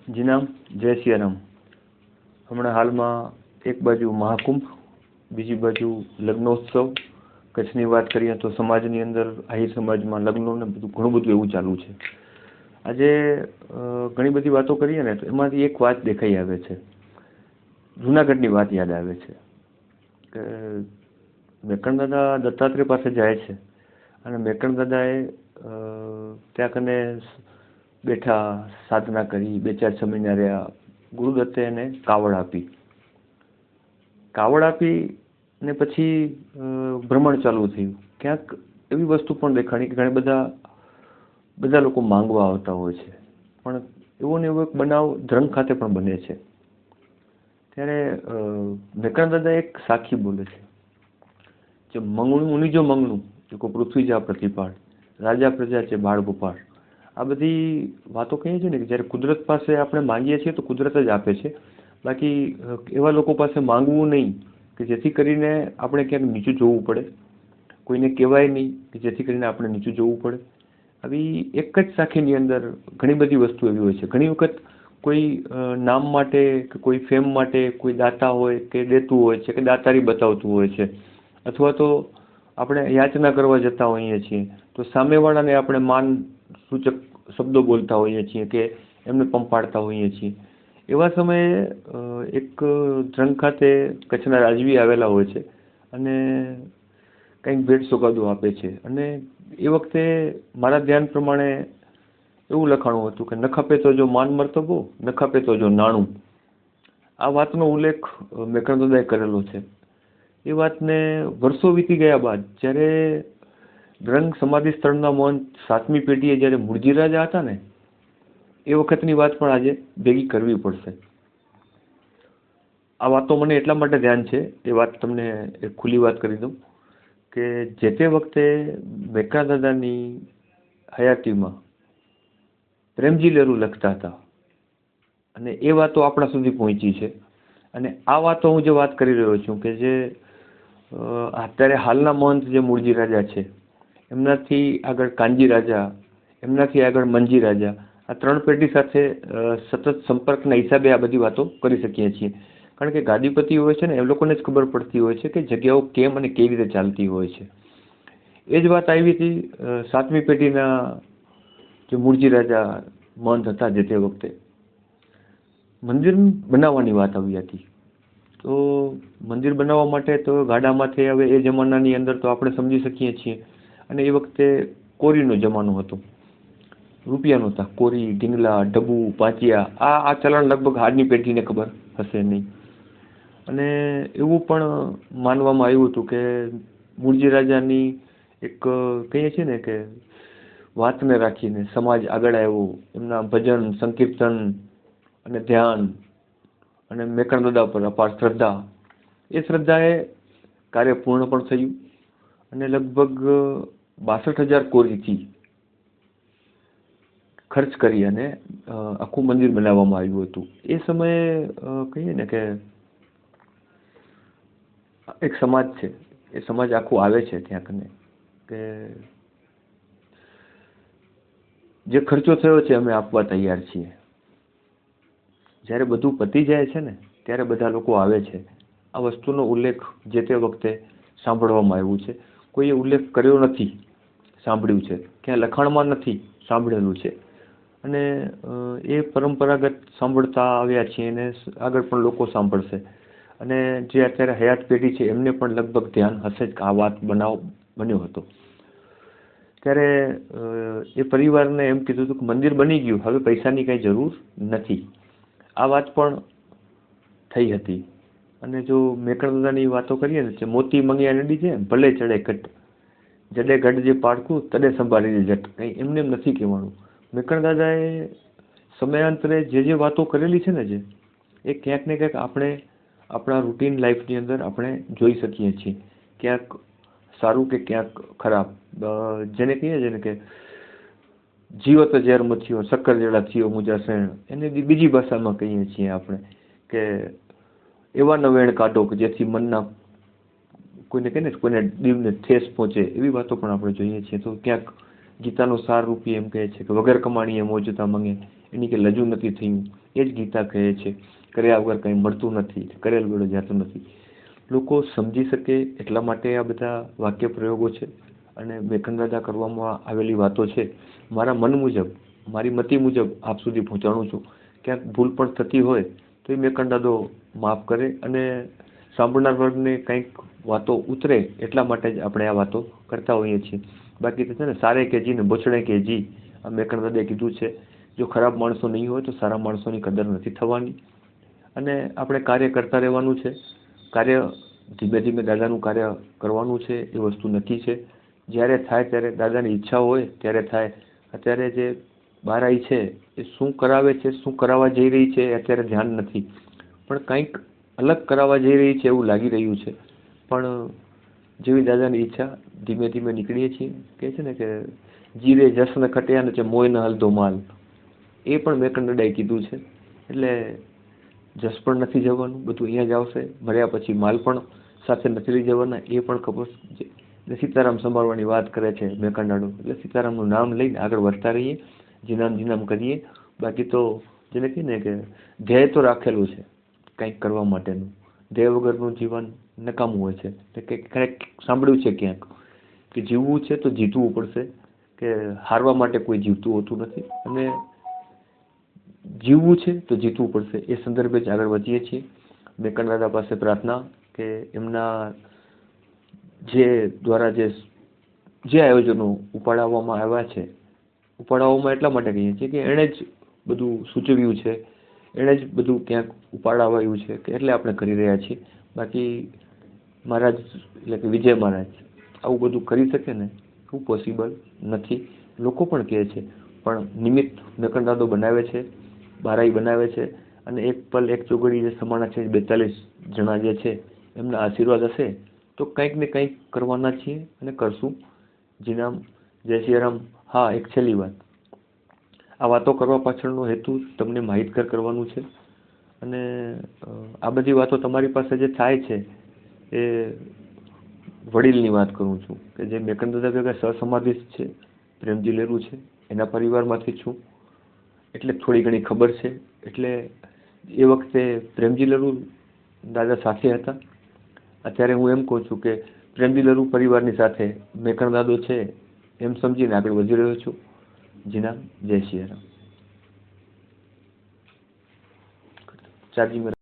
જી નામ જય સિયારામ. હમણાં હાલમાં એક બાજુ મહાકુંભ, બીજી બાજુ લગ્નોત્સવ. કચ્છની વાત કરીએ તો સમાજની અંદર આહિર સમાજમાં લગ્નોને ઘણું બધું એવું ચાલુ છે. આજે ઘણી બધી વાતો કરીએ ને તો એમાંથી એક વાત દેખાઈ આવે છે. જુનાગઢની વાત યાદ આવે છે કે મેકણ દાદા દત્તાત્રેય પાસે જાય છે અને મેકણ દાદાએ ત્યાં કને બેઠા, સાધના કરી, 2-4 સમયના રહ્યા. ગુરુદત્તે એને કાવડ આપી ને પછી ભ્રમણ ચાલુ થયું. ક્યાંક એવી વસ્તુ પણ દેખાણી કે બધા લોકો માંગવા આવતા હોય છે, પણ એવો ને એવો એક બનાવ ધ્રંગ ખાતે પણ બને છે. ત્યારે મેકણ દાદા એક સાખી બોલે છે કે મંગણું ઉનીજો મંગણું જો પૃથ્વી જા પ્રતિપાળ, રાજા પ્રજા છે બાળ ગોપાળ. આ બધી વાતો કહીએ છીએ ને કે જ્યારે કુદરત પાસે આપણે માંગીએ છીએ તો કુદરત જ આપે છે. બાકી એવા લોકો પાસે માંગવું નહીં કે જેથી કરીને આપણે ક્યાંક નીચું જોવું પડે, કોઈને કહેવાય નહીં કે જેથી કરીને આપણે નીચું જોવું પડે. આવી એક જ સાખીની અંદર ઘણી બધી વસ્તુ એવી હોય છે. ઘણી વખત કોઈ નામ માટે કે કોઈ ફેમ માટે કોઈ દાતા હોય કે દેતું હોય છે કે દાતારી બતાવતું હોય છે, અથવા તો આપણે યાચના કરવા જતા હોઈએ છીએ તો સામેવાળાને આપણે માન સૂચક શબ્દો બોલતા હોઈએ છીએ કે એમને પંપાડતા હોઈએ છીએ. એવા સમયે એક ધ્રંગ ખાતે કચ્છના રાજવી આવેલા હોય છે અને કંઈક ભેટ સોગાદો આપે છે. અને એ વખતે મારા ધ્યાન પ્રમાણે એવું લખાણું હતું કે ન ખપે તો જો માન મર્તબો, ન ખપે તો જો નાણું. આ વાતનો ઉલ્લેખ મેકણ દાદાએ કરેલો છે. એ વાતને વર્ષો વીતી ગયા બાદ જ્યારે ધ્રંગ સમાધિ સ્થળના મહંત 7મી પેઢીએ જ્યારે મૂળજી રાજા હતા ને, એ વખતની વાત પણ આજે ભેગી કરવી પડશે. આ વાતો મને એટલા માટે ધ્યાન છે, એ વાત તમને એક ખુલ્લી વાત કરી દઉં કે જે તે વખતે મેકણ દાદાની હયાતીમાં પ્રેમજી લેરું લખતા હતા અને એ વાતો આપણા સુધી પહોંચી છે. અને આ વાતો હું જે વાત કરી રહ્યો છું કે જે અત્યારે હાલના મહંત જે મૂળજી રાજા છે, એમનાથી આગળ કાનજી રાજા, એમનાથી આગળ મંજી રાજા, આ 3 પેઢી સાથે સતત સંપર્કના હિસાબે આ બધી વાતો કરી શકીએ છીએ. કારણ કે ગાદીપતિ હોય છે ને એ લોકોને જ ખબર પડતી હોય છે કે જગ્યાઓ કેમ અને કેવી રીતે ચાલતી હોય છે. એ જ વાત આવી હતી 7મી પેઢીના જે મૂળજી રાજા મહંત હતા જે તે વખતે મંદિર બનાવવાની વાત આવી હતી. તો મંદિર બનાવવા માટે તો ગાડામાંથી, હવે એ જમાનાની અંદર તો આપણે સમજી શકીએ છીએ, અને એ વખતે કોરીનો જમાનો હતો, રૂપિયા નહોતા. કોરી, ઢીંગલા, ઢબુ, પાંચિયા, આ ચલણ લગભગ આજની પેઢીને ખબર હશે નહીં. અને એવું પણ માનવામાં આવ્યું હતું કે મૂળજી રાજાની એક કહીએ છીએ ને કે વાતને રાખીને સમાજ આગળ આવ્યો. એમના ભજન, સંકીર્તન અને ધ્યાન અને મેકણ દાદા પર અપાર શ્રદ્ધા, એ શ્રદ્ધાએ કાર્ય પૂર્ણ પણ થયું અને લગભગ 62,000 કોરીથી ખર્ચ કરી અને આખું મંદિર બનાવવામાં આવ્યું હતું. એ સમયે કહીએ ને કે એક સમાજ છે, એ સમાજ આખું આવે છે ત્યાં કને કે જે ખર્ચો થયો છે અમે આપવા તૈયાર છીએ. જ્યારે બધું પતી જાય છે ને ત્યારે બધા લોકો આવે છે. આ વસ્તુનો ઉલ્લેખ જે તે વખતે સાંભળવામાં આવ્યું છે. કોઈએ ઉલ્લેખ કર્યો નથી, સાંભળ્યું છે, ક્યાં લખાણમાં નથી, સાંભળેલું છે. અને એ પરંપરાગત સાંભળતા આવ્યા છીએ અને આગળ પણ લોકો સાંભળશે. અને જે અત્યારે હયાત પેઢી છે એમને પણ લગભગ ધ્યાન હશે જ કે આ વાત બન્યો હતો. ત્યારે એ પરિવારને એમ કીધું હતું કે મંદિર બની ગયું, હવે પૈસાની કંઈ જરૂર નથી. આ વાત પણ થઈ હતી. અને જો મેકણ દાદાની વાતો કરીએ ને, મોતી મંગ્યા નડી છે ભલે ચડે કટ, જડે ગઢ જે પાડકું તડે સંભાળી જટ. કંઈ એમને એમ નથી કહેવાનું. મેકણ દાદાએ સમયાંતરે જે વાતો કરેલી છે ને, એ ક્યાંક ને ક્યાંક આપણે આપણા રૂટીન લાઈફની અંદર આપણે જોઈ શકીએ છીએ. ક્યાંક સારું કે ક્યાંક ખરાબ. જેને કહીએ છીએ ને કે જીવત ઝેર મથિયો, શક્કર જેડા થયો મુજા સેણ, એને બીજી ભાષામાં કહીએ છીએ આપણે કે એવા નવેણ કાઢો કે જેથી મનના કોઈને કહીને કોઈને દિલને ઠેસ પહોંચે, એવી વાતો પણ આપણે જોઈએ છીએ. તો ક્યાંક ગીતાનો સાર રૂપી એમ કહે છે કે વગર કમાણીએ મોજતા મંગે, એની કે લજુ નથી થયું, એ જ ગીતા કહે છે. કર્યા વગર કંઈ મળતું નથી, કરેલ વેળો જાતું નથી. લોકો સમજી શકે એટલા માટે આ બધા વાક્ય પ્રયોગો છે. અને મેકંદાદા કરવામાં આવેલી વાતો છે, મારા મન મુજબ, મારી મતિ મુજબ આપ સુધી પહોંચાડું છું. ક્યાંક ભૂલ પણ થતી હોય તો એ મેકંદાદો માફ કરે, અને સાંભળનાર વર્ગને કંઈક વાતો ઉતરે એટલા માટે જ આપણે આ વાતો કરતા હોઈએ છીએ. બાકી તો છે ને, સારે કે જી ને બછડે કે જી, આ મેકંદાદાએ કીધું છે. જો ખરાબ માણસો નહીં હોય તો સારા માણસોની કદર નથી થવાની. અને આપણે કાર્ય કરતા રહેવાનું છે. કાર્ય ધીમે ધીમે દાદાનું કાર્ય કરવાનું છે, એ વસ્તુ નક્કી છે. જ્યારે થાય ત્યારે દાદાની ઈચ્છા હોય ત્યારે થાય. અત્યારે જે બારાઈ છે એ શું કરાવે છે, શું કરાવવા જઈ રહી છે, અત્યારે ધ્યાન નથી. પણ કંઈક અલગ કરાવવા જઈ રહી છે એવું લાગી રહ્યું છે. પણ જેવી દાદાની ઈચ્છા, ધીમે ધીમે નીકળીએ છીએ. કહે છે ને કે જીરે જસ ન ખટ્યા ને મોય ન હલદો માલ, એ પણ મેકંદાદાએ કીધું છે. એટલે જસ પણ નથી જવાનું, બધું અહીંયા જ આવશે. મર્યા પછી માલ પણ સાથે નથી લઈ જવાના, એ પણ ખબર છે. એટલે સીતારામ સંભાળવાની વાત કરે છે મેકંદાડો. એટલે સીતારામનું નામ લઈને આગળ વધતા રહીએ, જીનામ કરીએ. બાકી તો જેને કહીએ ને કે ધ્યેય તો રાખેલું છે કંઈક કરવા માટેનું. ધ્યેય વગરનું જીવન નકામું હોય છે. એટલે ક્યાંક સાંભળ્યું છે ક્યાંક કે જીવવું છે તો જીતવું પડશે, કે હારવા માટે કોઈ જીવતું હોતું નથી. અને જીવવું છે તો જીતવું પડશે, એ સંદર્ભે જ આગળ વધીએ છીએ. મેકંદાદા પાસે પ્રાર્થના કે એમના જે દ્વારા જે આયોજનો ઉપાડવામાં આવ્યા છે, ઉપાડવામાં એટલા માટે કહીએ છીએ કે એણે જ બધું સૂચવ્યું છે, એણે જ બધું ક્યાંક ઉપાડાવાયું છે, કે એટલે આપણે કરી રહ્યા છીએ. બાકી મહારાજ એટલે કે વિજય મહારાજ આવું બધું કરી શકે ને, એવું પોસિબલ નથી. લોકો પણ કહે છે, પણ નિમિત્ત મેકંદાદો બનાવે છે, બારાઈ બનાવે છે. અને એક પલ એક ચોગડી જે સમાણા છે, 42 જણા જે છે, એમના આશીર્વાદ હશે તો કંઈક ને કંઈક કરવાના છીએ અને કરશું. જીનામ, જય સિયારામ. હા, એક છેલ્લી વાત, આ વાતો કરવા પાછળનો હેતુ તમને માહિતગાર કરવાનું છે. અને આ બધી વાતો તમારી પાસે જે થાય છે એ વડીલની વાત કરું છું, કે જે મેકંદાદા ભેગા સહસમાધિસ્થ છે, પ્રેમજી લેરું છે, એના પરિવારમાંથી છું. એટલે થોડી ઘણી ખબર છે. એટલે એ વખતે પ્રેમજી લરુ દાદા સાથે હતા. અત્યારે હું એમ કહું છું કે પ્રેમજી લરુ પરિવારની સાથે મેકંદાદો છે, એમ સમજીને આગળ વધી રહ્યો છું. જીના, જય સિયારામ. ચાર્જિંગ